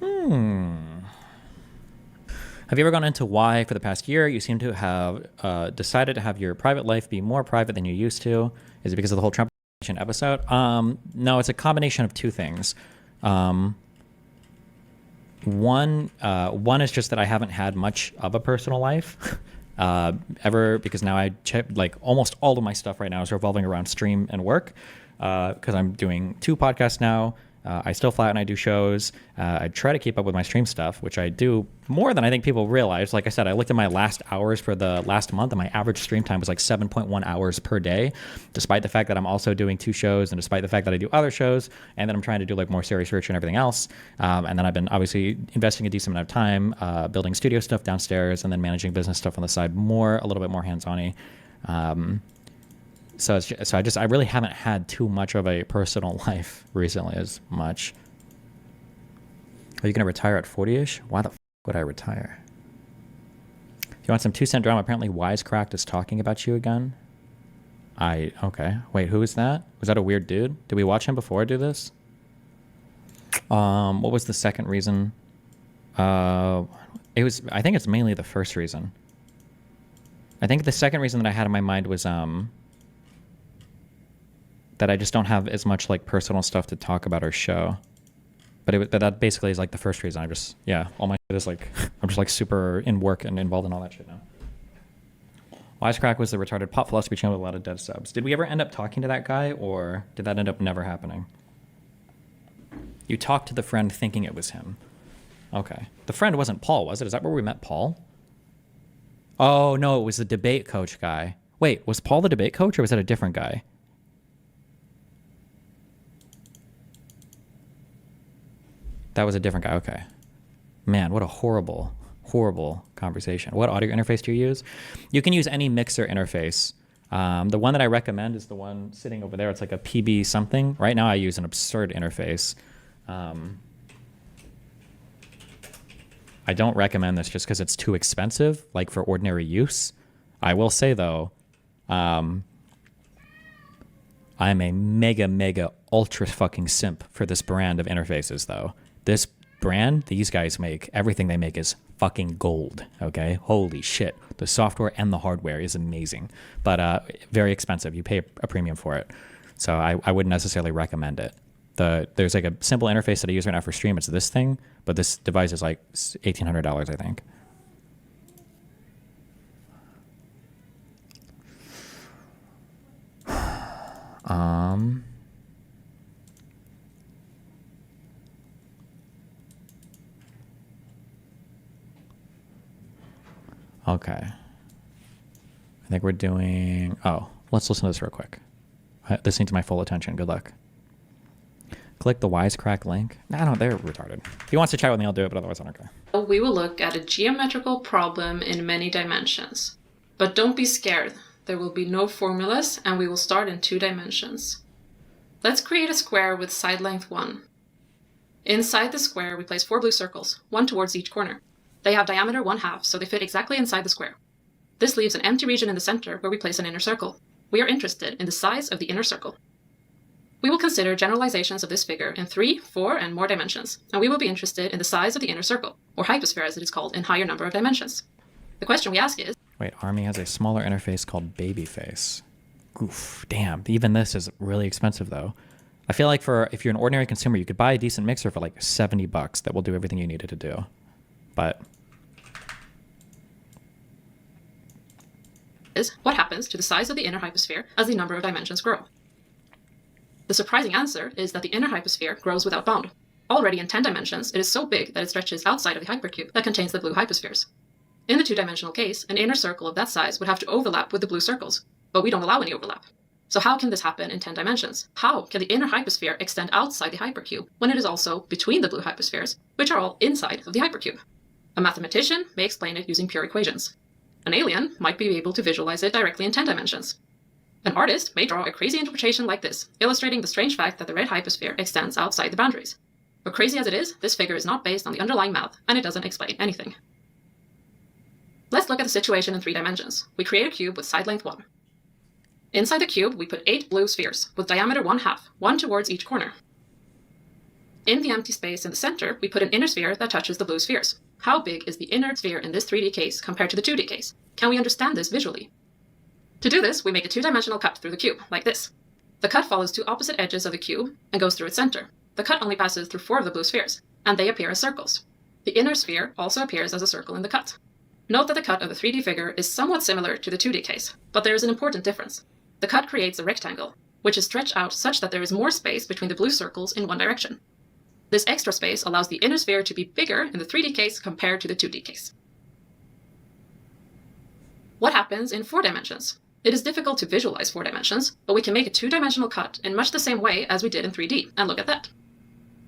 Have you ever gone into why for the past year you seem to have decided to have your private life be more private than you used to? Is it because of the whole Trump episode? No, it's a combination of two things. One is just that I haven't had much of a personal life ever, because now like almost all of my stuff right now is revolving around stream and work, because I'm doing 2 podcasts now. I still fly out and I do shows. I try to keep up with my stream stuff, which I do more than I think people realize. Like I said, I looked at my last hours for the last month, and my average stream time was like 7.1 hours per day, despite the fact that I'm also doing 2 shows, and despite the fact that I do other shows, and then I'm trying to do like more serious research and everything else. And then I've been obviously investing a decent amount of time building studio stuff downstairs, and then managing business stuff on the side, a little bit more hands-on-y. So I really haven't had too much of a personal life recently as much. Are you going to retire at 40-ish? Why the f*** would I retire? If you want some 2-cent drama, apparently Wisecracked is talking about you again. Okay. Wait, who is that? Was that a weird dude? Did we watch him before I do this? What was the second reason? I think it's mainly the first reason. I think the second reason that I had in my mind was, that I just don't have as much like personal stuff to talk about or show. But that basically is like the first reason. All my shit is like, I'm just like super in work and involved in all that shit now. Wisecrack was the retarded pop philosophy channel with a lot of dead subs. Did we ever end up talking to that guy, or did that end up never happening? You talked to the friend thinking it was him. Okay. The friend wasn't Paul, was it? Is that where we met Paul? Oh, no, it was the debate coach guy. Wait, was Paul the debate coach, or was that a different guy? That was a different guy. Okay. Man, what a horrible, horrible conversation. What audio interface do you use? You can use any mixer interface. The one that I recommend is the one sitting over there. It's like a PB something. Right now I use an absurd interface. I don't recommend this just because it's too expensive, like for ordinary use. I will say though, I'm a mega ultra fucking simp for this brand of interfaces though. This brand, these guys make, everything they make is fucking gold, okay? Holy shit. The software and the hardware is amazing, but very expensive. You pay a premium for it. So I wouldn't necessarily recommend it. There's like a simple interface that I use right now for stream. It's this thing, but this device is like $1,800, I think. Okay. I think we're doing... Oh, let's listen to this real quick. This needs my full attention. Good luck. Click the Wisecrack link. No, they're retarded. If he wants to chat with me, I'll do it, but otherwise I don't care. We will look at a geometrical problem in many dimensions. But don't be scared. There will be no formulas, and we will start in 2 dimensions. Let's create a square with side length 1. Inside the square, we place 4 blue circles, 1 towards each corner. They have diameter 1/2, so they fit exactly inside the square. This leaves an empty region in the center where we place an inner circle. We are interested in the size of the inner circle. We will consider generalizations of this figure in 3, 4, and more dimensions, and we will be interested in the size of the inner circle, or hypersphere as it is called in higher number of dimensions. The question we ask is... Wait, Army has a smaller interface called Babyface. Oof, damn, even this is really expensive though. I feel like if you're an ordinary consumer, you could buy a decent mixer for like $70 that will do everything you need it to do. But... is what happens to the size of the inner hypersphere as the number of dimensions grow? The surprising answer is that the inner hypersphere grows without bound. Already in 10 dimensions, it is so big that it stretches outside of the hypercube that contains the blue hyperspheres. In the 2-dimensional case, an inner circle of that size would have to overlap with the blue circles, but we don't allow any overlap. So how can this happen in 10 dimensions? How can the inner hypersphere extend outside the hypercube when it is also between the blue hyperspheres, which are all inside of the hypercube? A mathematician may explain it using pure equations. An alien might be able to visualize it directly in 10 dimensions. An artist may draw a crazy interpretation like this, illustrating the strange fact that the red hypersphere extends outside the boundaries. But crazy as it is, this figure is not based on the underlying math, and it doesn't explain anything. Let's look at the situation in 3 dimensions. We create a cube with side length 1. Inside the cube, we put 8 blue spheres, with diameter 1/2, 1 towards each corner. In the empty space in the center, we put an inner sphere that touches the blue spheres. How big is the inner sphere in this 3D case compared to the 2D case? Can we understand this visually? To do this, we make a two-dimensional cut through the cube, like this. The cut follows two opposite edges of the cube and goes through its center. The cut only passes through 4 of the blue spheres, and they appear as circles. The inner sphere also appears as a circle in the cut. Note that the cut of the 3D figure is somewhat similar to the 2D case, but there is an important difference. The cut creates a rectangle, which is stretched out such that there is more space between the blue circles in one direction. This extra space allows the inner sphere to be bigger in the 3D case compared to the 2D case. What happens in 4 dimensions? It is difficult to visualize 4 dimensions, but we can make a 2-dimensional cut in much the same way as we did in 3D, and look at that.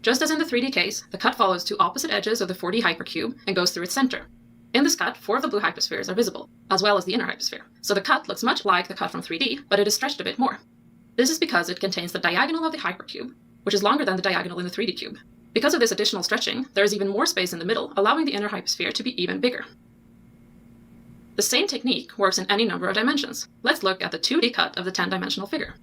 Just as in the 3D case, the cut follows two opposite edges of the 4D hypercube and goes through its center. In this cut, 4 of the blue hyperspheres are visible, as well as the inner hypersphere, so the cut looks much like the cut from 3D, but it is stretched a bit more. This is because it contains the diagonal of the hypercube, which is longer than the diagonal in the 3D cube. Because of this additional stretching, there is even more space in the middle, allowing the inner hypersphere to be even bigger. The same technique works in any number of dimensions. Let's look at the 2D cut of the 10-dimensional figure.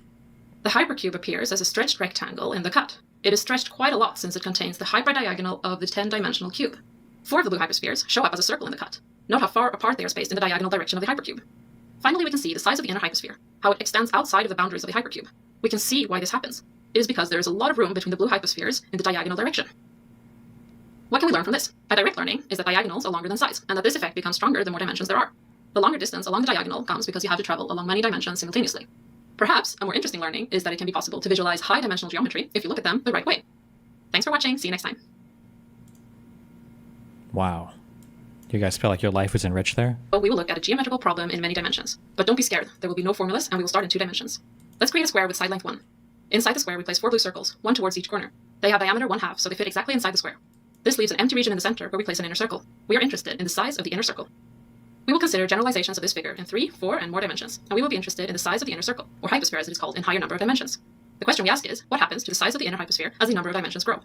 The hypercube appears as a stretched rectangle in the cut. It is stretched quite a lot since it contains the hyperdiagonal of the 10-dimensional cube. 4 of the blue hyperspheres show up as a circle in the cut. Note how far apart they are spaced in the diagonal direction of the hypercube. Finally, we can see the size of the inner hypersphere, how it extends outside of the boundaries of the hypercube. We can see why this happens. It is because there is a lot of room between the blue hyperspheres in the diagonal direction. What can we learn from this? A direct learning is that diagonals are longer than sides, and that this effect becomes stronger the more dimensions there are. The longer distance along the diagonal comes because you have to travel along many dimensions simultaneously. Perhaps a more interesting learning is that it can be possible to visualize high-dimensional geometry if you look at them the right way. Thanks for watching. See you next time. Wow. Do you guys feel like your life was enriched there? So we will look at a geometrical problem in many dimensions. But don't be scared. There will be no formulas, and we will start in 2 dimensions. Let's create a square with side length 1. Inside the square, we place 4 blue circles, 1 towards each corner. They have diameter 1/2, so they fit exactly inside the square. This leaves an empty region in the center where we place an inner circle. We are interested in the size of the inner circle. We will consider generalizations of this figure in 3, 4, and more dimensions, and we will be interested in the size of the inner circle, or hypersphere as it is called in higher number of dimensions. The question we ask is, what happens to the size of the inner hypersphere as the number of dimensions grow?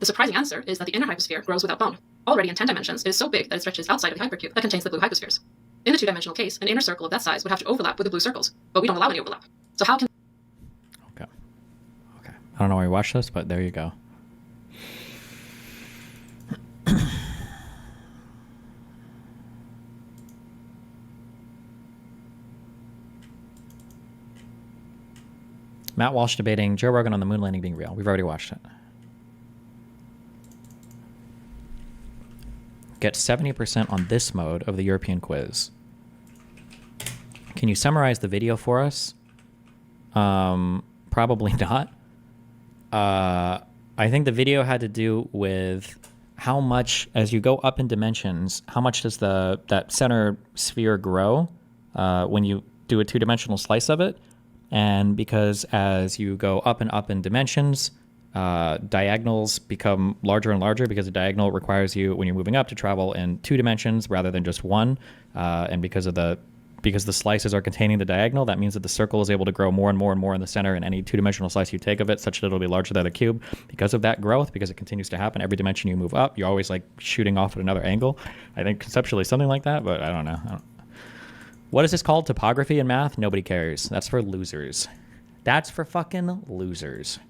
The surprising answer is that the inner hypersphere grows without bound. Already in 10 dimensions, it is so big that it stretches outside of the hypercube that contains the blue hyperspheres. In the 2-dimensional case, an inner circle of that size would have to overlap with the blue circles, but we don't allow any overlap. So how can... Okay. I don't know where you watched this, but there you go. Matt Walsh debating Joe Rogan on the moon landing being real. We've already watched it. Get 70% on this mode of the European quiz. Can you summarize the video for us? Probably not. I think the video had to do with how much, as you go up in dimensions, how much does that center sphere grow when you do a 2-dimensional slice of it? And because as you go up and up in dimensions, diagonals become larger and larger because a diagonal requires you, when you're moving up, to travel in 2 dimensions rather than just 1. And because the slices are containing the diagonal, that means that the circle is able to grow more and more and more in the center in any 2-dimensional slice you take of it, such that it'll be larger than the cube. Because of that growth, because it continues to happen every dimension you move up, you're always like shooting off at another angle. I think conceptually something like that, but I don't know. What is this called? Topography in math? Nobody cares. That's for losers. That's for fucking losers.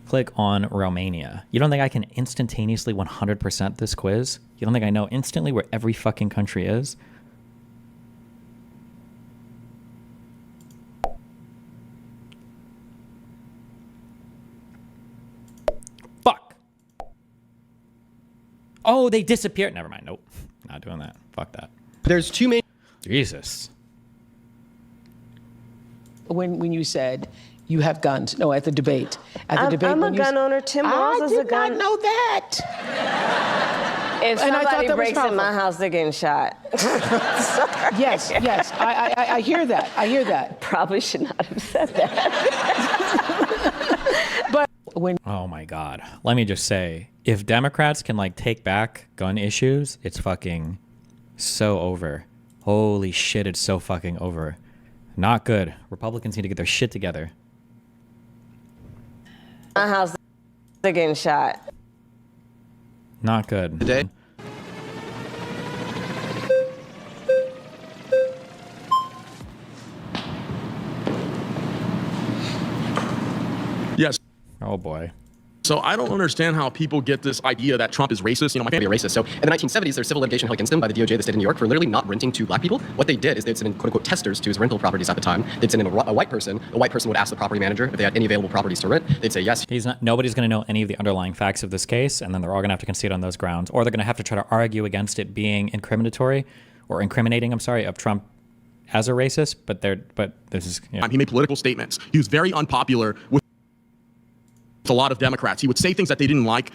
Click on Romania. You don't think I can instantaneously 100% this quiz? You don't think I know instantly where every fucking country is? Fuck. Oh, they disappeared. Never mind. Nope. Not doing that. Fuck that. There's too many. Jesus. When you said you have guns, no, at the debate. I'm a gun owner. Tim Walz is a gun. I did not know that. If And I thought somebody that was breaks in my powerful. house, they're getting shot. Yes, yes, I hear that. I hear that. Probably should not have said that. But when Oh my God. Let me just say, if Democrats can like take back gun issues, it's fucking so over. Holy shit, it's so fucking over. Not good. Republicans need to get their shit together. My house, they're getting shot. Not good. Today? Oh boy. So I don't understand how people get this idea that Trump is racist. You know, my family are racist. So in the 1970s, there's civil litigation held against him by the DOJ of the state of New York for literally not renting to black people. What they did is they'd send in quote unquote testers to his rental properties at the time. They'd send in a white person. The white person would ask the property manager if they had any available properties to rent. They'd say yes. Nobody's going to know any of the underlying facts of this case, and then they're all going to have to concede on those grounds, or they're going to have to try to argue against it being incriminating, of Trump as a racist. But this is. Yeah. He made political statements. He was very unpopular with a lot of Democrats. He would say things that they didn't like.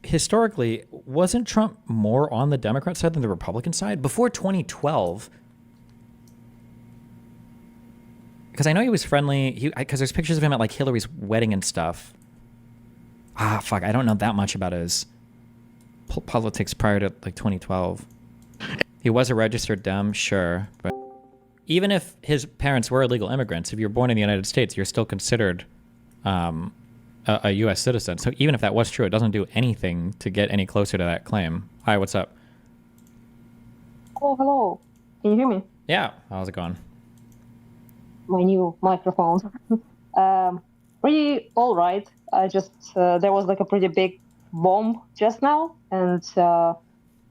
Historically, wasn't Trump more on the Democrat side than the Republican side before 2012? Because I know he was friendly. Because there's pictures of him at like Hillary's wedding and stuff. Fuck, I don't know that much about his politics prior to like 2012. He was a registered Dem, sure, but even if his parents were illegal immigrants, if you're born in the United States, you're still considered a U.S. citizen. So even if that was true, it doesn't do anything to get any closer to that claim. Hi, what's up? Oh, hello. Can you hear me? Yeah. How's it going? My new microphone. Pretty all right. I just, there was like a pretty big bomb just now. And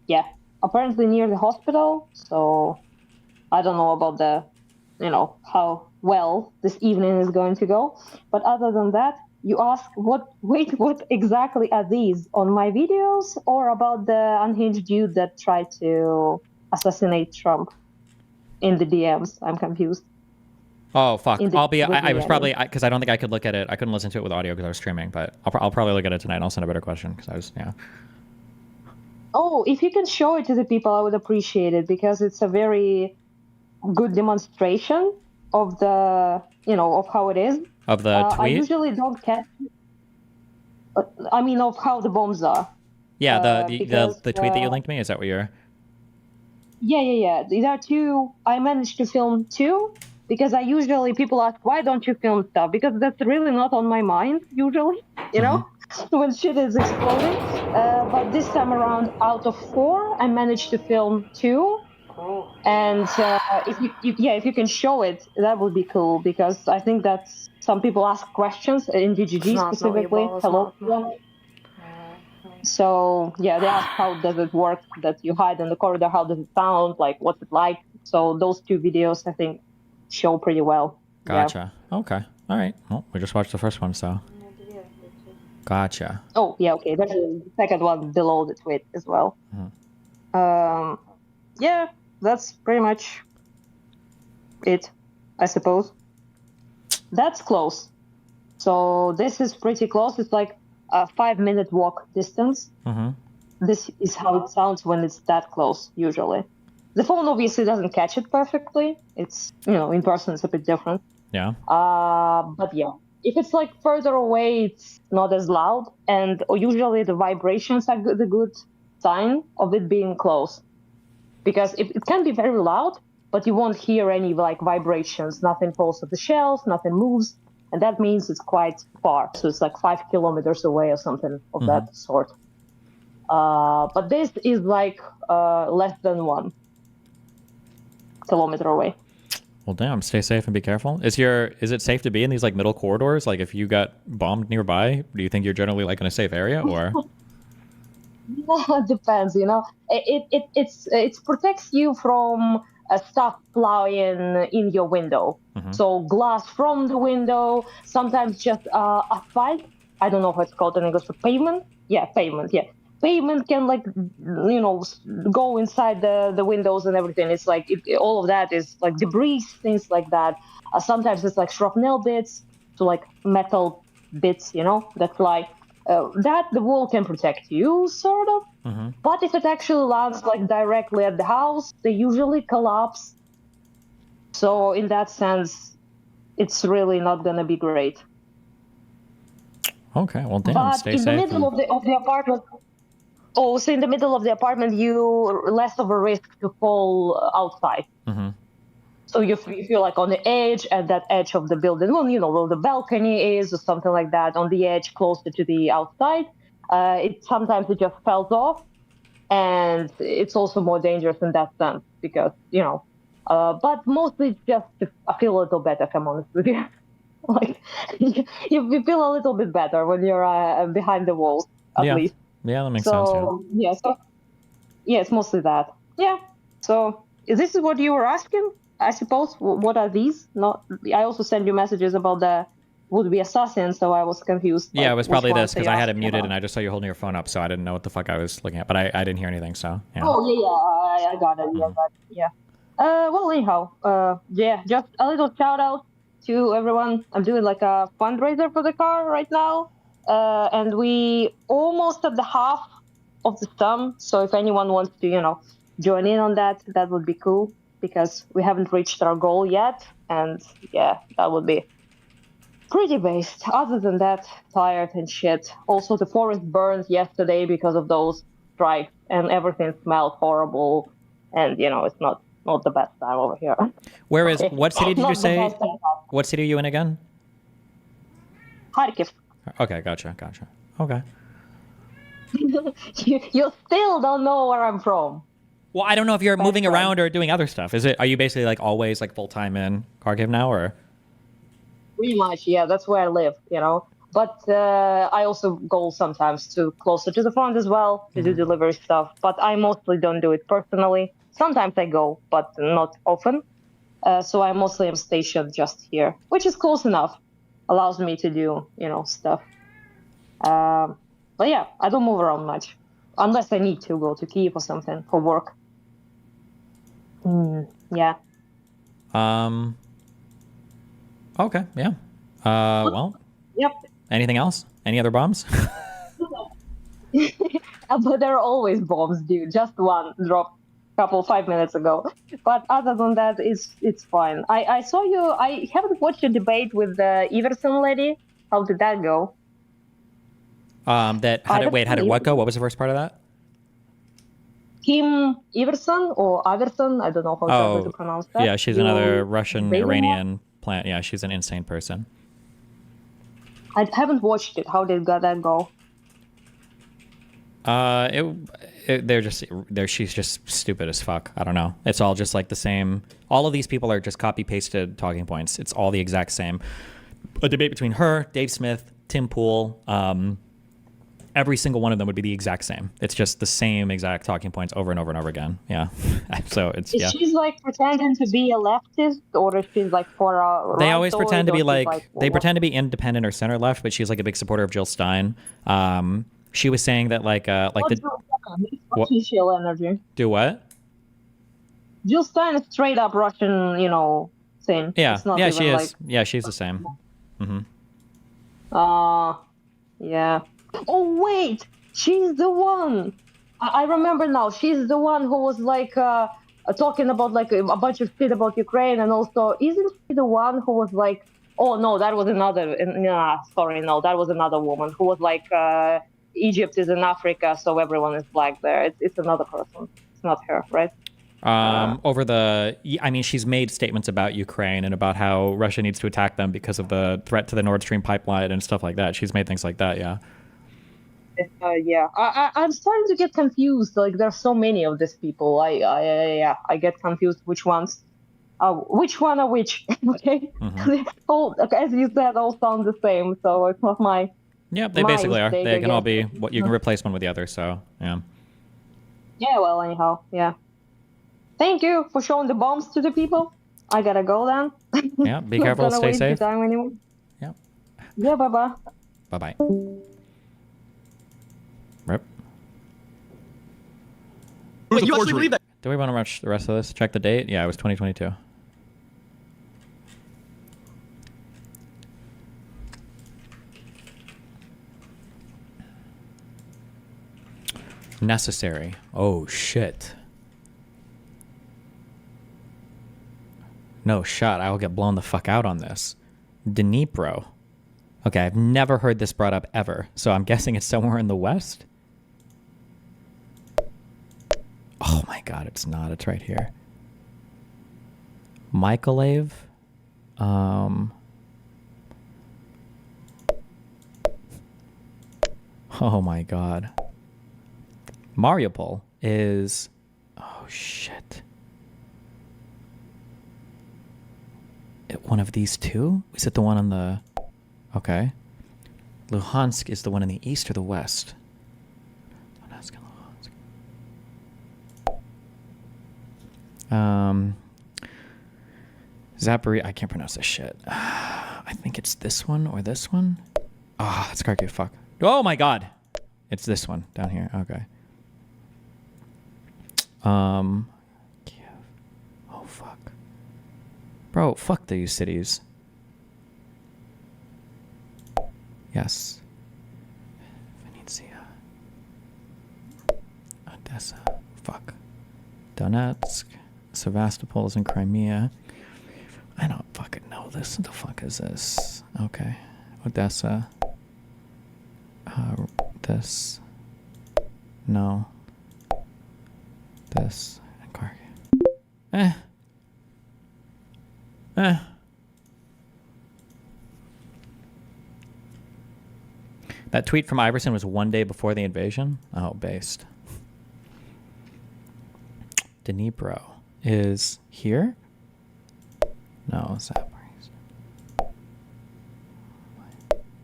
yeah, apparently near the hospital. So I don't know about how well this evening is going to go. But other than that, you ask, what exactly are these on my videos or about the unhinged dude that tried to assassinate Trump in the DMs? I'm confused. Oh, fuck. I was probably, because I don't think I could look at it. I couldn't listen to it with audio because I was streaming, but I'll probably look at it tonight and I'll send a better question because I was, yeah. Oh, if you can show it to the people, I would appreciate it because it's a very good demonstration of the, of how it is. Of the tweet? I usually don't catch. Of how the bombs are. Yeah, the tweet that you linked me. Is that what you're? Yeah. There are two. I managed to film two because people ask why don't you film stuff, because that's really not on my mind usually. When shit is exploding. But this time around, out of 4, I managed to film 2. And if you can show it, that would be cool because I think that some people ask questions in DGG specifically. Hello. So yeah, they ask how does it work that you hide in the corridor? How does it sound? Like what's it like? So those 2 videos I think show pretty well. Gotcha. Yeah. Okay. All right. Well, we just watched the first one, so. Gotcha. Oh yeah. Okay. There's a second one below the tweet as well. Mm-hmm. Yeah. That's pretty much it, I suppose. That's close. So this is pretty close. It's like a 5-minute walk distance. Mm-hmm. This is how it sounds when it's that close, usually. The phone obviously doesn't catch it perfectly. It's, in person it's a bit different. Yeah. But yeah, if it's like further away, it's not as loud. And usually the vibrations are the good sign of it being close. Because it can be very loud, but you won't hear any like vibrations. Nothing falls off the shelves, nothing moves. And that means it's quite far. So it's like 5 kilometers away or something of that sort. But this is like less than 1 kilometer away. Well, damn, stay safe and be careful. Is it safe to be in these like middle corridors? Like if you got bombed nearby, do you think you're generally like in a safe area or? It depends, it protects you from stuff flying in your window. Mm-hmm. So glass from the window, sometimes just asphalt. I don't know how it's called in English, but pavement. Yeah, pavement. Yeah, pavement can go inside the windows and everything. It's like all of that is like debris, things like that. Sometimes it's like shrapnel bits, so like metal bits, that fly. That the wall can protect you, sort of. Mm-hmm. But if it actually lands like directly at the house, they usually collapse. So in that sense, it's really not gonna be great. Okay, well, damn, but stay in safe. the middle of the apartment. Oh, so in the middle of the apartment, you less of a risk to fall outside. Mm-hmm. So if you're like on the edge, at that edge of the building, where the balcony is or something like that, on the edge closer to the outside, sometimes it just falls off. And it's also more dangerous in that sense because, but mostly just to feel a little better, if I'm honest with you. Like you feel a little bit better when you're behind the walls, at Yeah. least. Yeah, that makes sense. Yeah. Yeah, it's mostly that. Yeah. So this is what you were asking, I suppose. What are these? Not. I also sent you messages about the would-be assassin, so I was confused. Yeah, like, it was which probably ones this are because you I had it asking muted about? and I just saw you holding your phone up, so I didn't know what the fuck I was looking at. But I didn't hear anything, so yeah. Oh yeah, I got it. Yeah, got it. Yeah. Well, anyhow, yeah, just a little shout out to everyone. I'm doing like a fundraiser for the car right now, and we almost at the half of the sum. So if anyone wants to, join in on that, that would be cool because we haven't reached our goal yet, and yeah, that would be pretty based. Other than that, tired and shit. Also, the forest burned yesterday because of those strikes, and everything smelled horrible. And it's not the best time over here. Where is Okay. what city did you Not the say? best time. What city are you in again? Kharkiv. Okay, gotcha. Okay. You still don't know where I'm from. Well, I don't know if you're moving right. around or doing other stuff. Are you basically like always like full time in Kharkiv now, or? Pretty much, yeah. That's where I live, But I also go sometimes to closer to the front as well to do delivery stuff. But I mostly don't do it personally. Sometimes I go, but not often. So I mostly am stationed just here, which is close enough. Allows me to do, stuff. But yeah, I don't move around much. Unless I need to go to Kyiv or something for work. Yeah. Okay, yeah. Well. Yep. Anything else? Any other bombs? But there are always bombs, dude. Just one dropped 5 minutes ago. But other than that, it's fine. I saw you. I haven't watched your debate with the Everson lady. How did that go? How did what go? What was the first part of that? Kim Everson or Iverson? I don't know how to pronounce that. Yeah, she's another Russian Iranian plant. Yeah, she's an insane person. I haven't watched it. How did that go? She's just stupid as fuck. I don't know. It's all just like the same. All of these people are just copy pasted talking points. It's all the exact same. A debate between her, Dave Smith, Tim Pool, every single one of them would be the exact same. It's just the same exact talking points over and over and over again. Yeah. So it's Is she's like pretending to be a leftist, or is she like for a They always pretend to be they what? pretend to be independent or center left, but she's like a big supporter of Jill Stein. She was saying that What's Michelle energy? Do what? Jill Stein is straight up Russian, thing. Yeah. It's not Yeah, even she is. like, Yeah, she's the same. Mm-hmm. Yeah. Oh wait, she's the one. I remember now. She's the one who was like talking about like a bunch of shit about Ukraine, and also isn't she the one who was like, oh no, that was another. Sorry, no, that was another woman who was like, Egypt is in Africa, so everyone is black there. It's another person. It's not her, right? She's made statements about Ukraine and about how Russia needs to attack them because of the threat to the Nord Stream pipeline and stuff like that. She's made things like that, yeah. Yeah, I'm starting to get confused. Like, there's so many of these people. I get confused which ones, which one are which. Okay, all, as you said, all sound the same. So it's not my. Yeah, they basically are. They can all be. You You can replace one with the other. So yeah. Yeah. Well, anyhow, yeah. Thank you for showing the bombs to the people. I gotta go then. Yeah. Be careful. Stay safe. Time anymore. Yeah. Yeah. Bye bye. Bye bye. Rip. Wait, you actually believe that? Do we want to watch the rest of this? Check the date. Yeah, it was 2022. Necessary. Oh shit. No shot. I will get blown the fuck out on this. Dnipro. Okay, I've never heard this brought up ever, so I'm guessing it's somewhere in the west. Oh my god, it's not. It's right here. Mykolaiv. Oh my god. Mariupol is... Oh shit. one of these two? Is it the one on the... Okay. Luhansk is the one in the east or the west? Donetsk and Luhansk. Zaporizhzhia... I can't pronounce this shit. I think it's this one or this one. Ah, it's Kharkiv. Fuck. Oh my god. It's this one down here. Okay. Kiev. Oh fuck. Bro, fuck these cities. Yes. Venezia. Odessa. Fuck. Donetsk. Sevastopol is in Crimea. I don't fucking know this. What the fuck is this? Okay. Odessa. This. No. This. And Kharkiv. That tweet from Iverson was one day before the invasion? Oh, based. Dnipro is here? No, Zaporizhzhia.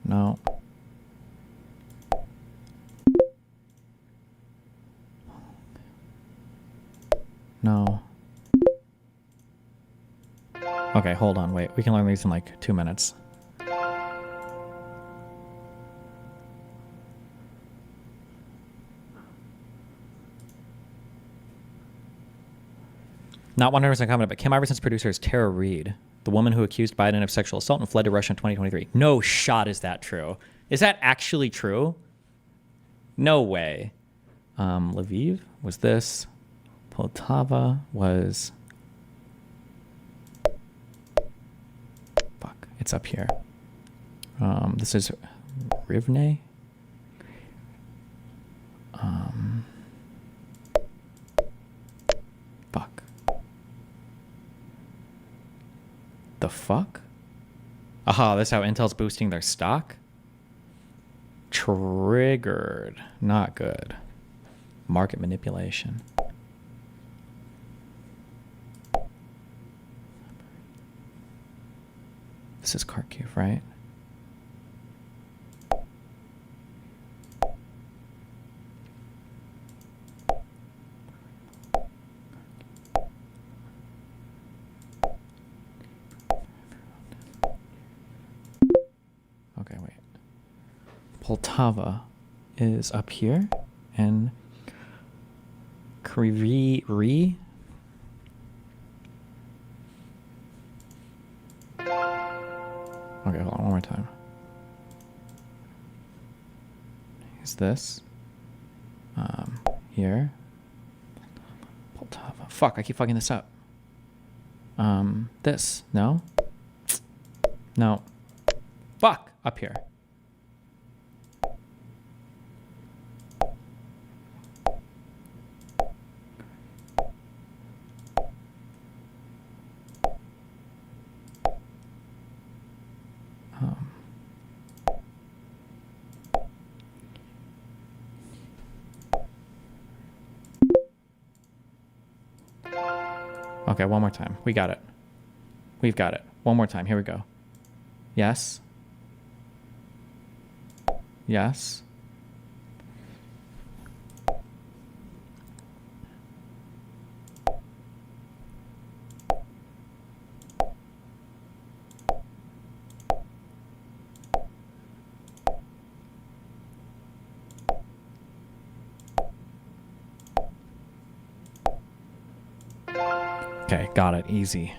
No. No. Okay, hold on, wait. We can learn these in like 2 minutes. Not 100% confident, but Kim Iverson's producer is Tara Reade, the woman who accused Biden of sexual assault and fled to Russia in 2023. No shot is that true. Is that actually true? No way. Lviv was this. Poltava was... Fuck, it's up here. This is Rivne. Fuck. The fuck? Aha, that's how Intel's boosting their stock? Triggered. Not good. Market manipulation. This is Kharkiv, right? Okay, wait. Poltava is up here, and Kryvyi Rih. Okay, hold on one more time. Is this here? Poltava. Fuck, I keep fucking this up. This. No? No. Fuck! Up here. Okay, one more time. We got it. We've got it. One more time. Here we go. Yes. Yes. Okay, got it. Easy.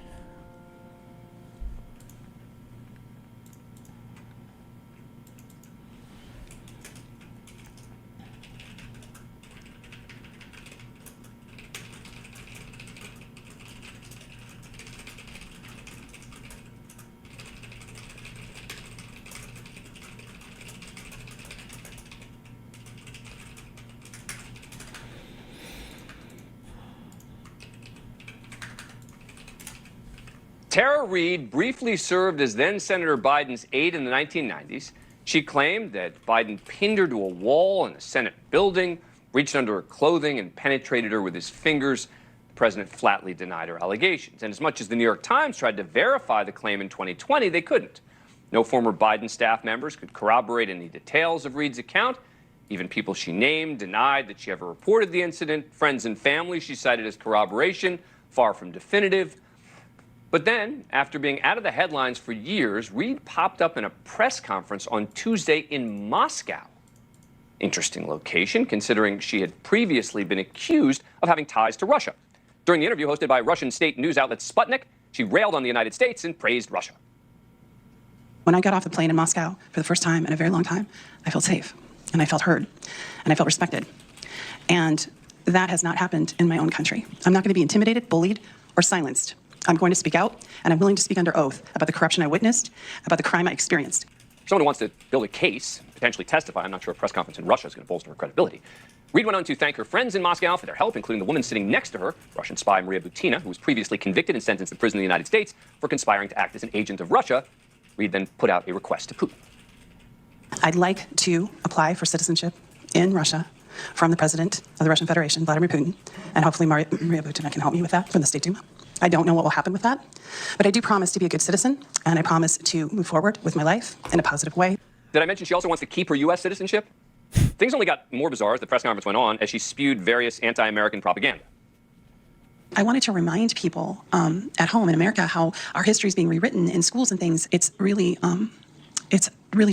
Tara Reade briefly served as then-Senator Biden's aide in the 1990s. She claimed that Biden pinned her to a wall in a Senate building, reached under her clothing and penetrated her with his fingers. the president flatly denied her allegations. And as much as the New York Times tried to verify the claim in 2020, they couldn't. No former Biden staff members could corroborate any details of Reade's account. Even people she named denied that she ever reported the incident. Friends and family she cited as corroboration, far from definitive. But then, after being out of the headlines for years, Reade popped up in a press conference on Tuesday in Moscow. Interesting location, considering she had previously been accused of having ties to Russia. During the interview hosted by Russian state news outlet Sputnik, she railed on the United States and praised Russia. When I got off the plane in Moscow for the first time in a very long time, I felt safe, and I felt heard, and I felt respected. And that has not happened in my own country. I'm not going to be intimidated, bullied, or silenced. I'm going to speak out, and I'm willing to speak under oath about the corruption I witnessed, about the crime I experienced. For someone who wants to build a case, potentially testify, I'm not sure a press conference in Russia is going to bolster her credibility. Reade went on to thank her friends in Moscow for their help, including the woman sitting next to her, Russian spy Maria Butina, who was previously convicted and sentenced to prison in the United States for conspiring to act as an agent of Russia. Reade then put out a request to Putin. I'd like to apply for citizenship in Russia from the president of the Russian Federation, Vladimir Putin, and hopefully Maria Butina can help me with that from the State Duma. I don't know what will happen with that, but I do promise to be a good citizen, and I promise to move forward with my life in a positive way. Did I mention she also wants to keep her U.S. citizenship? Things only got more bizarre as the press conference went on as she spewed various anti-American propaganda. I wanted to remind people at home in America how our history is being rewritten in schools and things. It's really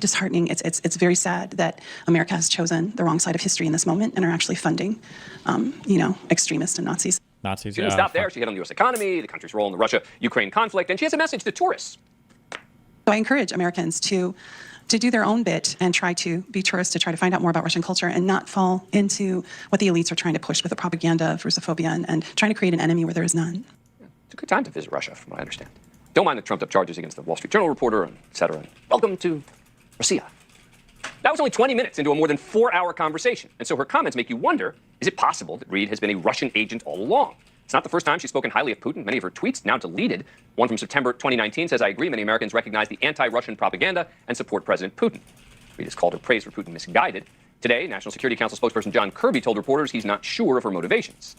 disheartening. It's very sad that America has chosen the wrong side of history in this moment and are actually funding, extremists and Nazis. Nazis, She didn't stop there. She hit on the U.S. economy, the country's role in the Russia-Ukraine conflict, and she has a message to tourists. So I encourage Americans to do their own bit and try to be tourists, to try to find out more about Russian culture and not fall into what the elites are trying to push with the propaganda of Russophobia and trying to create an enemy where there is none. It's a good time to visit Russia, from what I understand. Don't mind the trumped-up charges against the Wall Street Journal reporter, et cetera. Welcome to Russia. That was only 20 minutes into a more than 4-hour conversation. And so her comments make you wonder, is it possible that Reade has been a Russian agent all along? It's not the first time she's spoken highly of Putin. Many of her tweets, now deleted, one from September 2019 says, I agree, many Americans recognize the anti-Russian propaganda and support President Putin. Reade has called her praise for Putin misguided. Today, National Security Council spokesperson John Kirby told reporters he's not sure of her motivations.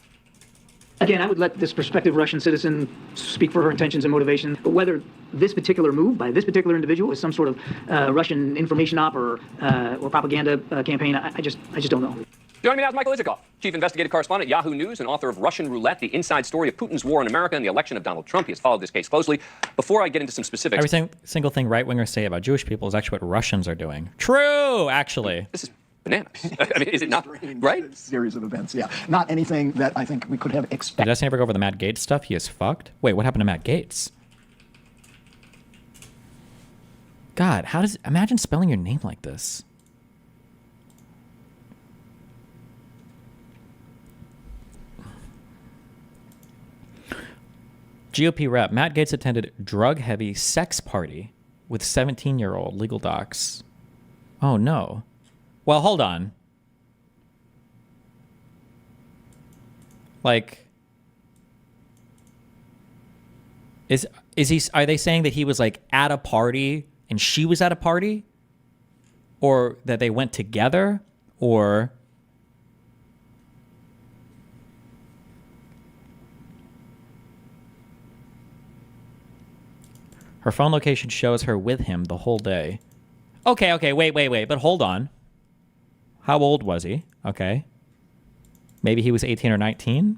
Again, I would let this prospective Russian citizen speak for her intentions and motivation. But whether this particular move by this particular individual is some sort of Russian information op or propaganda campaign, I just don't know. Joining me now is Michael Isikoff, chief investigative correspondent at Yahoo News and author of Russian Roulette, the inside story of Putin's war in America and the election of Donald Trump. He has followed this case closely. Before I get into some specifics... Every single thing right-wingers say about Jewish people is actually what Russians are doing. True, actually. This is bananas. I mean, is it not, right? Series of events, yeah. Not anything that I think we could have expected. Did Destiny ever go over the Matt Gaetz stuff? He is fucked. Wait, what happened to Matt Gaetz? God, imagine spelling your name like this. GOP rep Matt Gaetz attended drug-heavy sex party with 17-year-old legal docs. Oh, no. Well, hold on. Like, are they saying that he was like at a party and she was at a party? Or that they went together? Or... Her phone location shows her with him the whole day. Okay, wait, but hold on. How old was he? Okay. Maybe he was 18 or 19?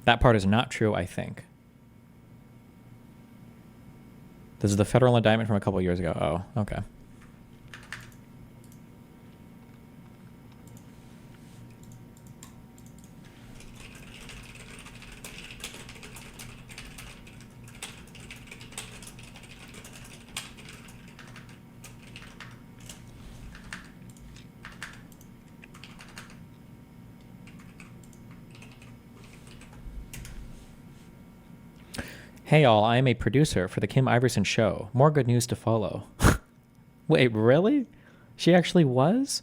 That part is not true, I think. This is the federal indictment from a couple years ago. Oh, okay. Hey all, I am a producer for the Kim Iverson Show. More good news to follow. Wait, really? She actually was?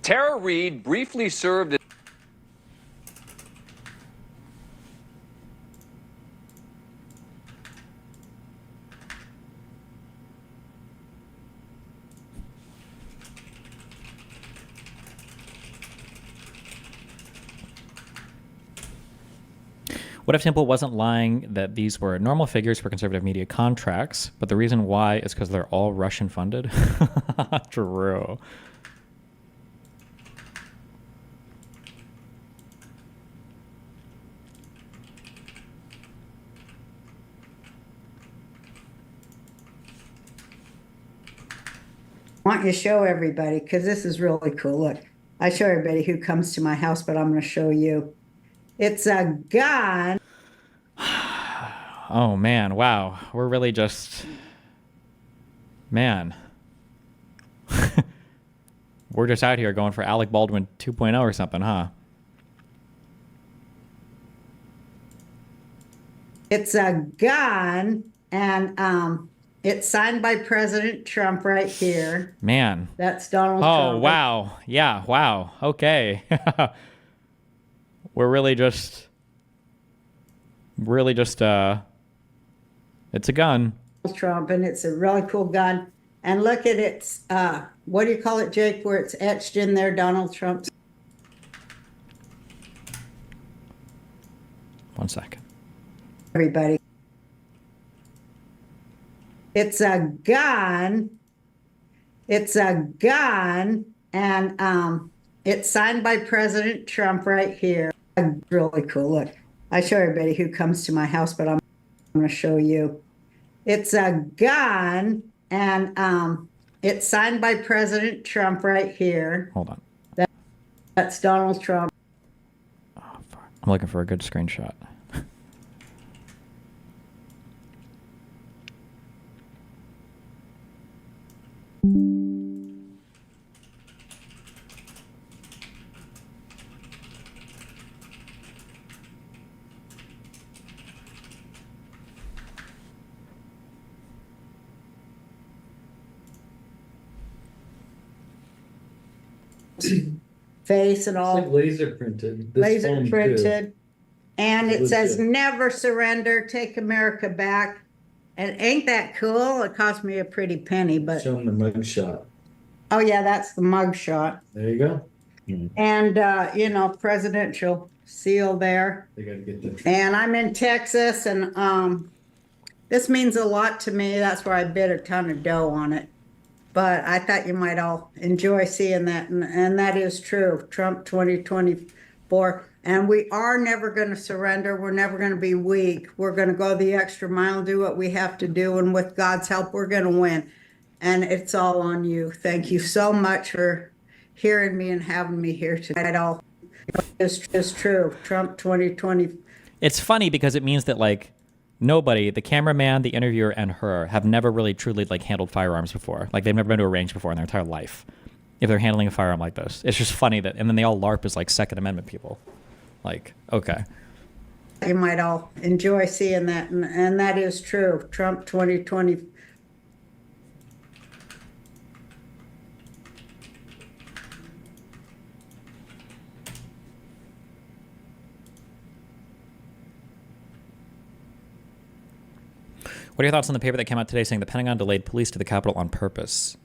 Tara Reade briefly served as What if Temple wasn't lying that these were normal figures for conservative media contracts, but the reason why is because they're all Russian funded? True. I want you to show everybody, because this is really cool. Look, I show everybody who comes to my house, but I'm going to show you. It's a gun. Oh, man. Wow. We're really just... Man. We're just out here going for Alec Baldwin 2.0 or something, huh? It's a gun, and it's signed by President Trump right here. Man. That's Donald Trump. Oh, wow. Yeah, wow. Okay. We're really just, it's a gun. Trump, and it's a really cool gun. And look at its, what do you call it, Jake, where it's etched in there, Donald Trump? One second. Everybody. It's a gun. It's a gun, and it's signed by President Trump right here. Really cool. Look, I show everybody who comes to my house, but I'm going to show you. It's a gun, and it's signed by President Trump right here. Hold on. That's Donald Trump. Oh, fuck. I'm looking for a good screenshot. Face and all. It's like laser printed. This Laser phone, printed. too. And it says, Legit. never surrender, take America back. And ain't that cool? It cost me a pretty penny, but. Show them the mug shot. Oh, yeah, that's the mug shot. There you go. And, you know, presidential seal there. They got to get the. And I'm in Texas, and this means a lot to me. That's where I bid a ton of dough on it. But I thought you might all enjoy seeing that. And that is true. Trump 2024. And we are never going to surrender. We're never going to be weak. We're going to go the extra mile, do what we have to do. And with God's help, we're going to win. And it's all on you. Thank you so much for hearing me and having me here tonight. All is true. Trump 2020. It's funny because it means that, like, nobody, the cameraman, the interviewer, and her have never really truly, like, handled firearms before. Like, they've never been to a range before in their entire life. If they're handling a firearm like this, it's just funny that, and then they all LARP as, like, Second Amendment people. Like, okay. You might all enjoy seeing that. And that is true. Trump 2020. What are your thoughts on the paper that came out today saying the Pentagon delayed police to the Capitol on purpose?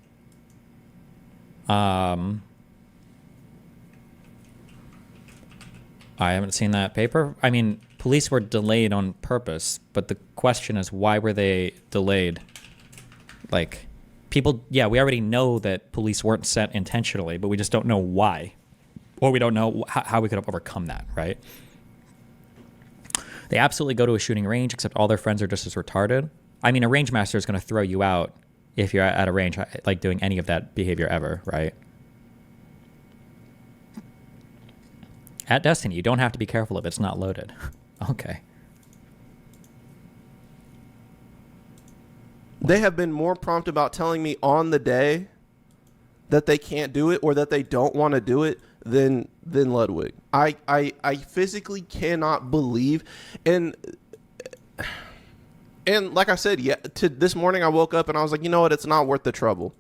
I haven't seen that paper. I mean, police were delayed on purpose, but the question is, why were they delayed? Like, people, yeah, we already know that police weren't set intentionally, but we just don't know why. Or we don't know how we could have overcome that, right? They absolutely go to a shooting range, except all their friends are just as retarded. I mean, a range master is going to throw you out if you're at a range, like doing any of that behavior ever, right? At Destiny, you don't have to be careful if it's not loaded. Okay. They have been more prompt about telling me on the day that they can't do it or that they don't want to do it than Ludwig. I physically cannot believe, and like I said, yeah, this morning I woke up and I was like, you know what, it's not worth the trouble.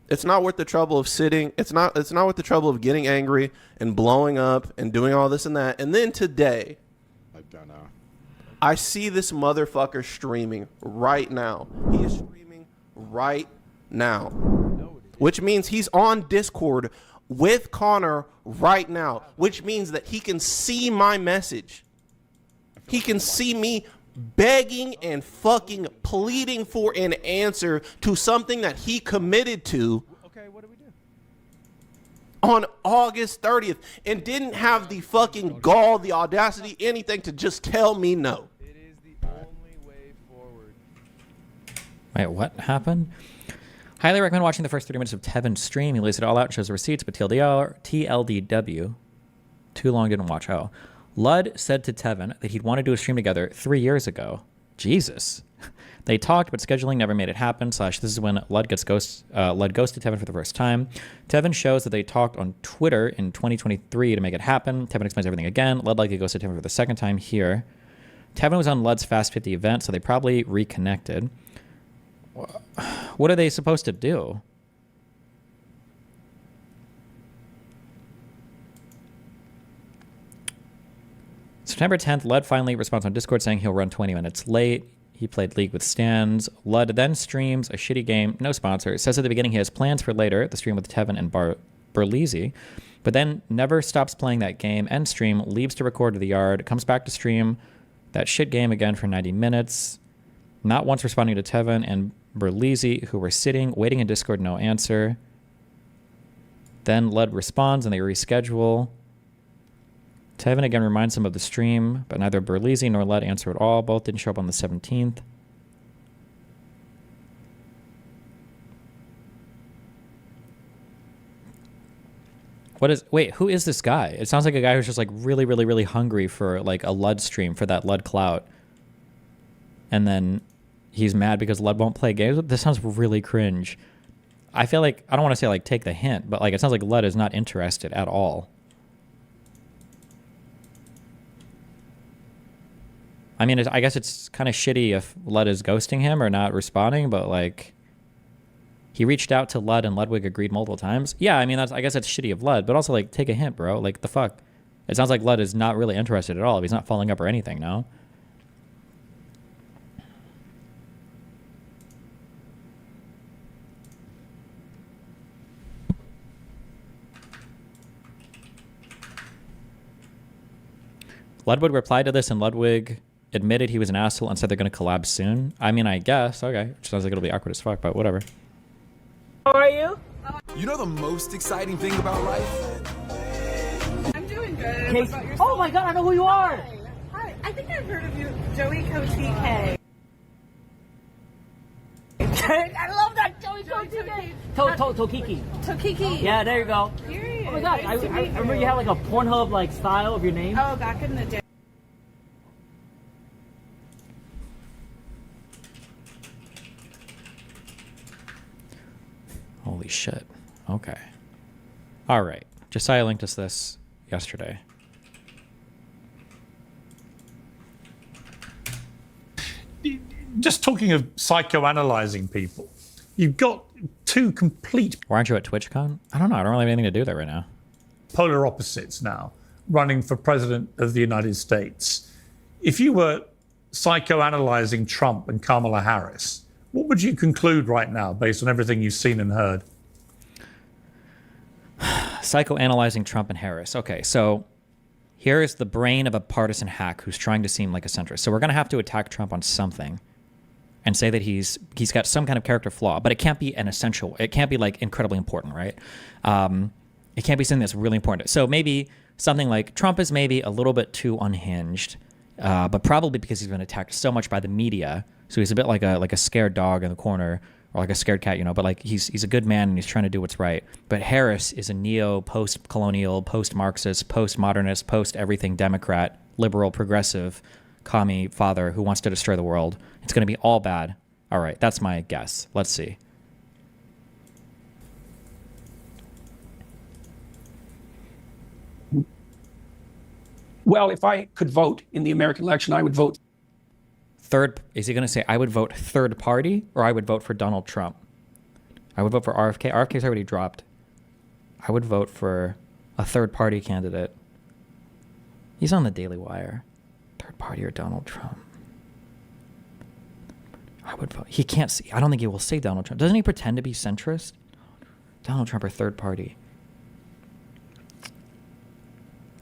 It's not worth the trouble of sitting. It's not worth the trouble of getting angry and blowing up and doing all this and that. And then today, I see this motherfucker streaming right now. He is streaming right now, which means he's on Discord with Connor right now, which means that he can see my message. He can see me begging and fucking pleading for an answer to something that he committed to on August 30th and didn't have the fucking gall, the audacity, anything to just tell me no. Wait, what happened? Highly recommend watching the first 30 minutes of Tevin's stream. He lays it all out, shows the receipts, but TLDW, too long, didn't watch. Oh. Lud said to Tevin that he'd want to do a stream together 3 years ago. Jesus. They talked, but scheduling never made it happen. / this is when Lud ghosted Tevin for the first time. Tevin shows that they talked on Twitter in 2023 to make it happen. Tevin explains everything again. Lud likely ghosted Tevin for the second time here. Tevin was on Lud's Fast 50 event, so they probably reconnected. What are they supposed to do? September 10th, Lud finally responds on Discord saying he'll run 20 minutes late. He played League with Stans. Lud then streams a shitty game, no sponsor. Says at the beginning he has plans for later, the stream with Tevin and Berlizzi, but then never stops playing that game, end stream, leaves to record to the yard, comes back to stream that shit game again for 90 minutes, not once responding to Tevin and Berlizzi, who were sitting, waiting in Discord, no answer. Then Lud responds and they reschedule. Tevin again reminds him of the stream, but neither Berlizzi nor Lud answer at all. Both didn't show up on the 17th. Wait, who is this guy? It sounds like a guy who's just like really, really, really hungry for like a Lud stream, for that Lud clout. And then he's mad because Lud won't play games. This sounds really cringe. I feel like, I don't want to say like take the hint, but like it sounds like Lud is not interested at all. I mean, I guess it's kind of shitty if Lud is ghosting him or not responding, but like, he reached out to Lud and Ludwig agreed multiple times. Yeah, I mean, I guess that's shitty of Lud, but also like, take a hint, bro. Like, the fuck? It sounds like Lud is not really interested at all if he's not following up or anything, no? Ludwig replied to this and Ludwig admitted he was an asshole and said they're going to collab soon. I mean, I guess. Okay. Sounds like it'll be awkward as fuck, but whatever. How are you? You know the most exciting thing about life? I'm doing good. What about yourself? Oh my god, I know who you are! Hi. I think I've heard of you. Joey Coach I love that Joey Coach Tokiki. Tokiki. Yeah, there you go. Period. Oh my god, I remember you had like a Pornhub like style of your name. Oh, back in the day. Holy shit. Okay. All right. Josiah linked us this yesterday. Just talking of psychoanalyzing people, you've got two complete... Why aren't you at TwitchCon? I don't know. I don't really have anything to do there right now. ...polar opposites now, running for president of the United States. If you were psychoanalyzing Trump and Kamala Harris, what would you conclude right now based on everything you've seen and heard? Psychoanalyzing Trump and Harris. Okay, so here is the brain of a partisan hack who's trying to seem like a centrist. So we're going to have to attack Trump on something and say that he's got some kind of character flaw, but it can't be an essential. It can't be like incredibly important, right? It can't be something that's really important. So maybe something like Trump is maybe a little bit too unhinged, but probably because he's been attacked so much by the media. So he's a bit like a scared dog in the corner, or like a scared cat, you know, but like he's a good man and he's trying to do what's right. But Harris is a neo, post-colonial, post-Marxist, post-modernist, post-everything Democrat, liberal, progressive, commie father who wants to destroy the world. It's going to be all bad. All right, that's my guess. Let's see. Well, if I could vote in the American election, I would vote. Is he going to say I would vote third party or I would vote for Donald Trump? I would vote for RFK. RFK's already dropped. I would vote for a third-party candidate. He's on the Daily Wire. Third party or Donald Trump. I would vote. He can't see. I don't think he will say Donald Trump. Doesn't he pretend to be centrist? Donald Trump or third party.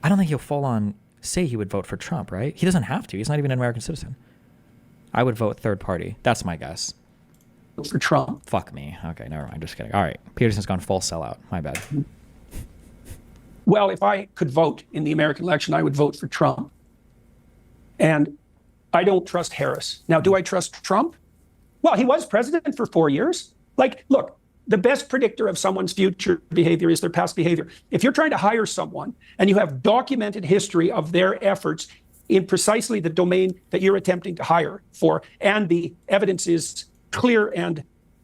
I don't think he'll full on say he would vote for Trump, right? He doesn't have to. He's not even an American citizen. I would vote third party. That's my guess. For Trump. Fuck me. Okay, never mind. Just kidding. All right. Peterson's gone full sellout. My bad. Well, if I could vote in the American election, I would vote for Trump. And I don't trust Harris. Now, do I trust Trump? Well, he was president for 4 years. Like, look, the best predictor of someone's future behavior is their past behavior. If you're trying to hire someone and you have documented history of their efforts in precisely the domain that you're attempting to hire for, and the evidence is clear and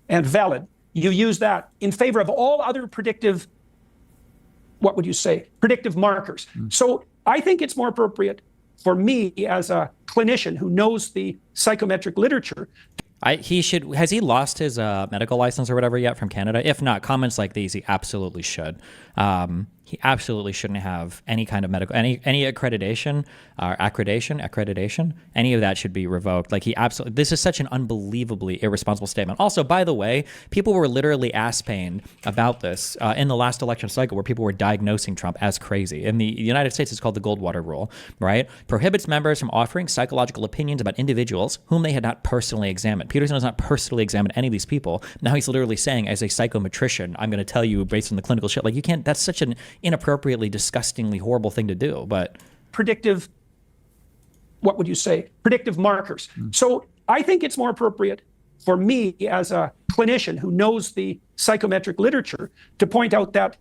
valid, you use that in favor of all other predictive, what would you say, predictive markers. So I think it's more appropriate for me as a clinician who knows the psychometric literature. He should. Has he lost his medical license or whatever yet from Canada? If not, comments like these, he absolutely should. He absolutely shouldn't have any kind of medical, any accreditation or accreditation. Any of that should be revoked. Like, he absolutely. This is such an unbelievably irresponsible statement. Also, by the way, people were literally ass-paying about this in the last election cycle, where people were diagnosing Trump as crazy. In the United States, it's called the Goldwater Rule, right? Prohibits members from offering psychological opinions about individuals whom they had not personally examined. Peterson has not personally examined any of these people. Now he's literally saying, as a psychometrician, I'm going to tell you based on the clinical shit. Like, you can't. That's such an inappropriately, disgustingly horrible thing to do. But predictive, what would you say, predictive markers. So I think it's more appropriate for me as a clinician who knows the psychometric literature to point out that,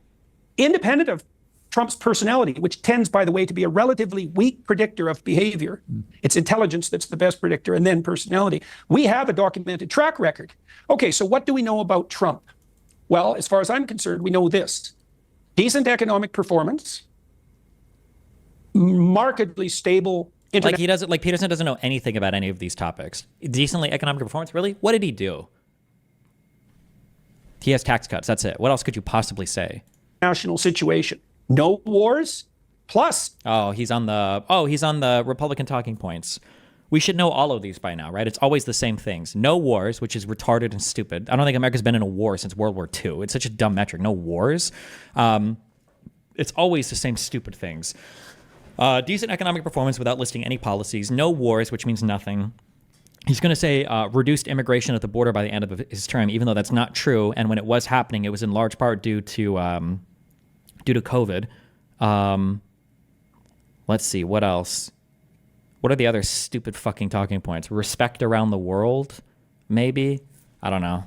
independent of Trump's personality, which tends, by the way, to be a relatively weak predictor of behavior, it's intelligence that's the best predictor, and then personality, we have a documented track record. Okay, so what do we know about Trump? Well, as far as I'm concerned, we know this: decent economic performance, markedly stable. Like, he doesn't, like, Peterson doesn't know anything about any of these topics. Decently economic performance, really? What did he do? He has tax cuts. That's it. What else could you possibly say? National situation. No wars. Plus. He's on the Republican talking points. We should know all of these by now, right? It's always the same things. No wars, which is retarded and stupid. I don't think America's been in a war since World War II. It's such a dumb metric. No wars. It's always the same stupid things. Decent economic performance without listing any policies. No wars, which means nothing. He's going to say reduced immigration at the border by the end of his term, even though that's not true. And when it was happening, it was in large part due to COVID. Let's see, what else? What are the other stupid fucking talking points? Respect around the world, maybe? I don't know.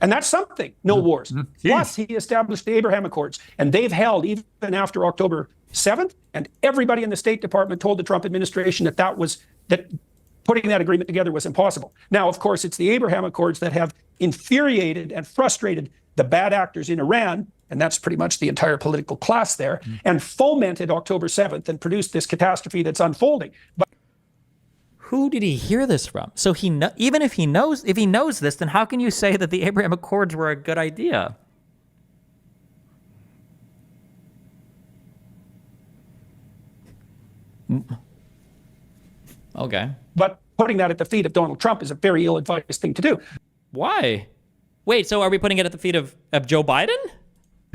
And that's something. No wars. Plus, he established the Abraham Accords, and they've held even after October 7th. And everybody in the State Department told the Trump administration that putting that agreement together was impossible. Now, of course, it's the Abraham Accords that have infuriated and frustrated the bad actors in Iran, and that's pretty much the entire political class there, and fomented October 7th and produced this catastrophe that's unfolding. But who did he hear this from? So even if he knows this, then how can you say that the Abraham Accords were a good idea? Okay. But putting that at the feet of Donald Trump is a very ill-advised thing to do. Why? Wait, so are we putting it at the feet of Joe Biden?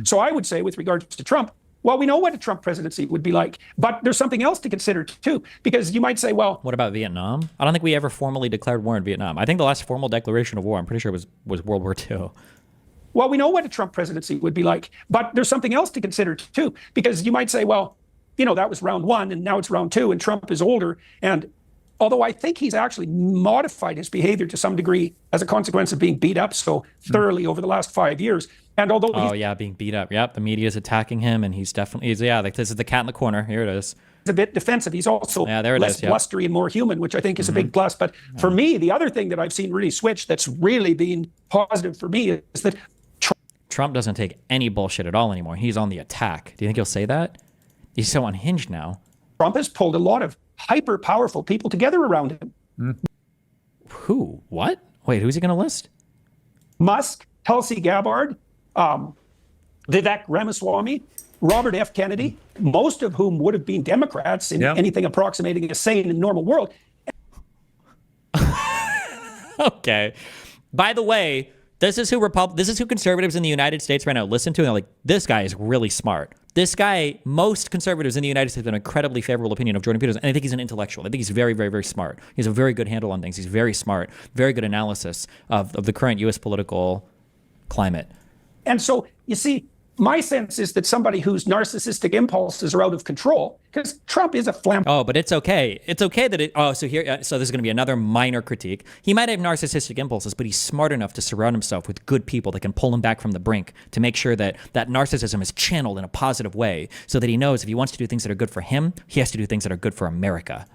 So I would say, with regards to Trump, well, we know what a Trump presidency would be like, but there's something else to consider too, because you might say, well, what about Vietnam? I don't think we ever formally declared war in Vietnam. I think the last formal declaration of war, I'm pretty sure was World War II. Well, we know what a Trump presidency would be like, but there's something else to consider too, because you might say, well, that was round one and now it's round two and Trump is older. And although I think he's actually modified his behavior to some degree as a consequence of being beat up so thoroughly over the last 5 years. And although being beat up. Yep, the media is attacking him, and he's definitely like, this is the cat in the corner. Here it is. He's a bit defensive. He's also less blustery and more human, which I think is a big plus. But for me, the other thing that I've seen really switch that's really been positive for me is that Trump doesn't take any bullshit at all anymore. He's on the attack. Do you think he'll say that? He's so unhinged now. Trump has pulled a lot of hyper powerful people together around him. Who? What? Wait, who's he going to list? Musk, Tulsi Gabbard, Vivek Ramaswamy, Robert F. Kennedy, most of whom would have been Democrats in anything approximating a sane and normal world. Okay. By the way, this is who conservatives in the United States right now listen to, and they're like, this guy is really smart. This guy, most conservatives in the United States have an incredibly favorable opinion of Jordan Peterson, and I think he's an intellectual. I think he's very, very, very smart. He has a very good handle on things. He's very smart, very good analysis of the current U.S. political climate. And so, you see, my sense is that somebody whose narcissistic impulses are out of control, because Trump is a flamboyant. Oh, but it's okay. It's okay that it. Oh, so this is going to be another minor critique. He might have narcissistic impulses, but he's smart enough to surround himself with good people that can pull him back from the brink to make sure that that narcissism is channeled in a positive way, so that he knows if he wants to do things that are good for him, he has to do things that are good for America.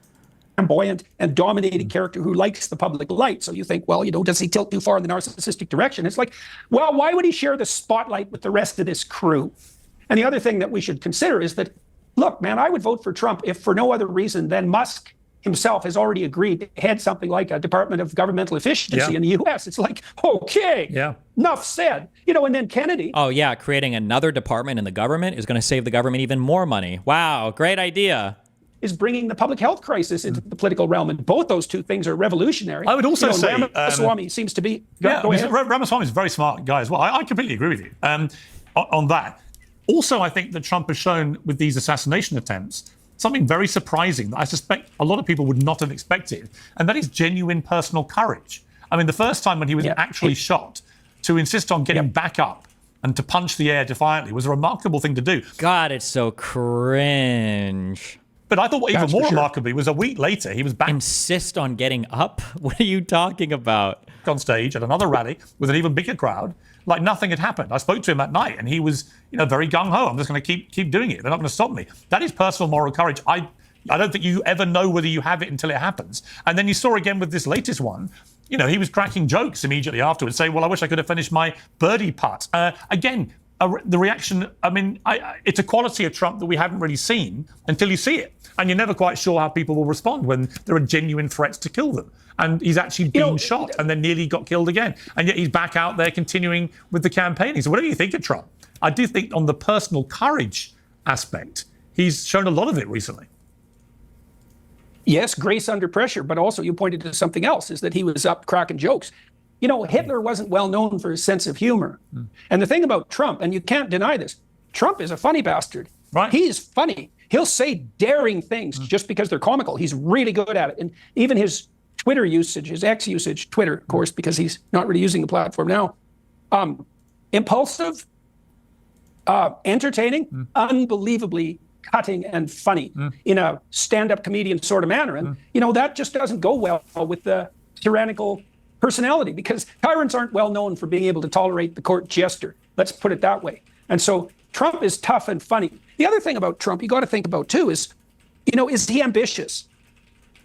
Flamboyant and dominating character who likes the public light. So you think, well, does he tilt too far in the narcissistic direction? It's like, well, why would he share the spotlight with the rest of this crew? And the other thing that we should consider is that, look, man, I would vote for Trump if for no other reason than Musk himself has already agreed to head something like a Department of Governmental Efficiency in the U.S. It's like, okay, enough said. And then Kennedy. Oh, yeah, creating another department in the government is going to save the government even more money. Wow, great idea. Is bringing the public health crisis into the political realm, and both those two things are revolutionary. I would also say Ramaswamy seems to be. Ramaswamy is a very smart guy as well. I completely agree with you on that. Also, I think that Trump has shown with these assassination attempts something very surprising that I suspect a lot of people would not have expected, and that is genuine personal courage. I mean, the first time when he was actually shot, to insist on getting back up and to punch the air defiantly was a remarkable thing to do. God, it's so cringe. But I thought what even more remarkably was a week later, he was back. Insist on getting up? What are you talking about? On stage at another rally with an even bigger crowd, like nothing had happened. I spoke to him that night and he was, very gung-ho. I'm just going to keep doing it. They're not going to stop me. That is personal moral courage. I don't think you ever know whether you have it until it happens. And then you saw again with this latest one, he was cracking jokes immediately afterwards, saying, well, I wish I could have finished my birdie putt. Again, the reaction, it's a quality of Trump that we haven't really seen until you see it. And you're never quite sure how people will respond when there are genuine threats to kill them. And he's actually been shot and then nearly got killed again. And yet he's back out there continuing with the campaigning. So whatever you think of Trump, I do think on the personal courage aspect, he's shown a lot of it recently. Yes, grace under pressure, but also you pointed to something else, is that he was up cracking jokes. Hitler wasn't well known for his sense of humor. And the thing about Trump, and you can't deny this, Trump is a funny bastard. Right. He's funny. He'll say daring things just because they're comical. He's really good at it. And even his Twitter usage, his X usage, Twitter, of course, because he's not really using the platform now, impulsive, entertaining, unbelievably cutting and funny in a stand-up comedian sort of manner. And, that just doesn't go well with the tyrannical personality, because tyrants aren't well known for being able to tolerate the court jester. Let's put it that way. And so Trump is tough and funny. The other thing about Trump you got to think about too is, is he ambitious?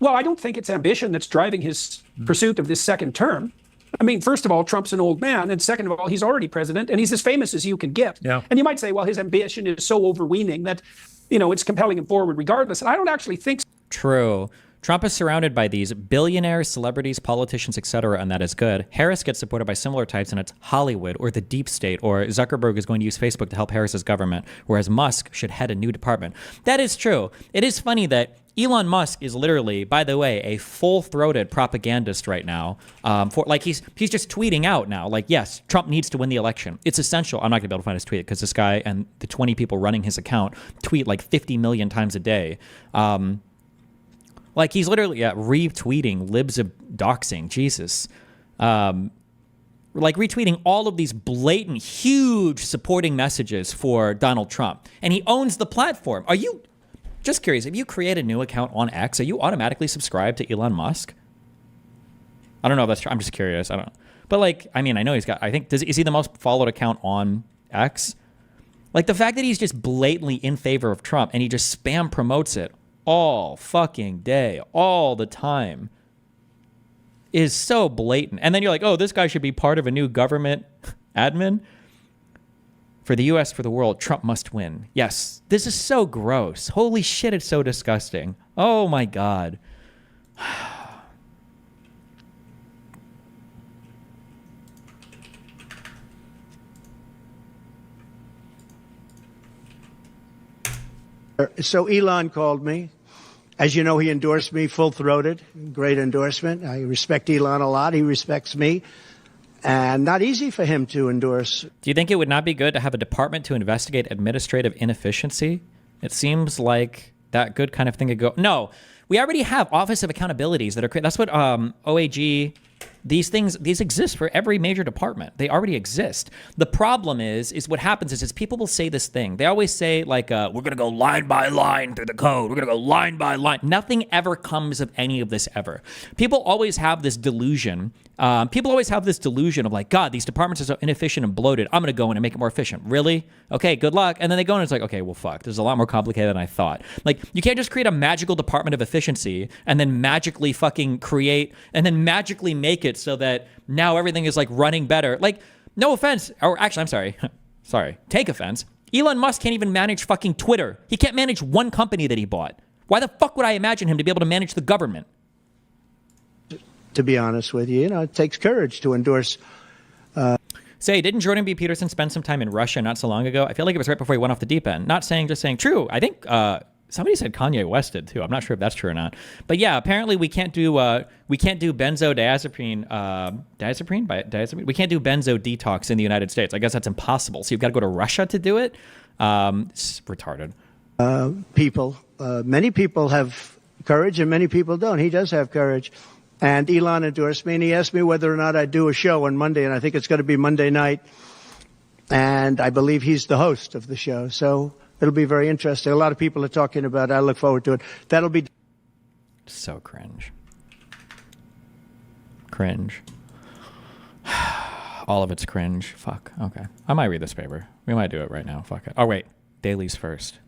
Well, I don't think it's ambition that's driving his pursuit of this second term. I mean, first of all, Trump's an old man, and second of all, he's already president, and he's as famous as you can get. Yeah. And you might say, well, his ambition is so overweening that, it's compelling him forward regardless. And I don't actually think so. True. Trump is surrounded by these billionaires, celebrities, politicians, etc., and that is good. Harris gets supported by similar types, and it's Hollywood or the deep state, or Zuckerberg is going to use Facebook to help Harris's government, whereas Musk should head a new department. That is true. It is funny that Elon Musk is literally, by the way, a full-throated propagandist right now. He's just tweeting out now, like, yes, Trump needs to win the election. It's essential. I'm not going to be able to find his tweet because this guy and the 20 people running his account tweet like 50 million times a day. He's literally retweeting libs of doxing. Jesus. Retweeting all of these blatant, huge supporting messages for Donald Trump. And he owns the platform. Are you, just curious, if you create a new account on X, are you automatically subscribed to Elon Musk? I don't know if that's true. I'm just curious. I don't know. But I know he's got, is he the most followed account on X? The fact that he's just blatantly in favor of Trump and he just spam promotes it all fucking day, all the time, is so blatant. And then you're like, oh, this guy should be part of a new government admin for the U.S., for the world. Trump must win. Yes, this is so gross. Holy shit, it's so disgusting. Oh my God. So Elon called me. As you know, he endorsed me full-throated. Great endorsement. I respect Elon a lot. He respects me. And not easy for him to endorse. Do you think it would not be good to have a department to investigate administrative inefficiency? It seems like that good kind of thing could go. No, we already have Office of Accountabilities that are. That's what OAG. These exist for every major department. They already exist. The problem is what happens is people will say this thing. They always say like, we're going to go line by line through the code. We're going to go line by line. Nothing ever comes of any of this ever. People always have this delusion. People always have this delusion of like, God, these departments are so inefficient and bloated. I'm going to go in and make it more efficient. Really? Okay, good luck. And then they go in and it's like, okay, well, fuck. This is a lot more complicated than I thought. Like, you can't just create a magical department of efficiency and then magically fucking create and then magically make it so that now everything is like running better. Like, no offense. Or actually, I'm sorry. Sorry. Take offense. Elon Musk can't even manage fucking Twitter. He can't manage one company that he bought. Why the fuck would I imagine him to be able to manage the government? To be honest with you, it takes courage to endorse. Say, didn't Jordan B. Peterson spend some time in Russia not so long ago? I feel like it was right before he went off the deep end. Not saying, just saying true. I think somebody said Kanye West did too. I'm not sure if that's true or not. But yeah, apparently we can't do benzodiazepine. Diazepine. We can't do benzo detox in the United States. I guess that's impossible. So you've got to go to Russia to do it. It's retarded. Many people have courage and many people don't. He does have courage. And Elon endorsed me, and he asked me whether or not I'd do a show on Monday, and I think it's going to be Monday night. And I believe he's the host of the show, so it'll be very interesting. A lot of people are talking about it. I look forward to it. That'll be... So cringe. Cringe. All of it's cringe. Fuck. Okay. I might read this paper. We might do it right now. Fuck it. Oh, wait. Dailies first.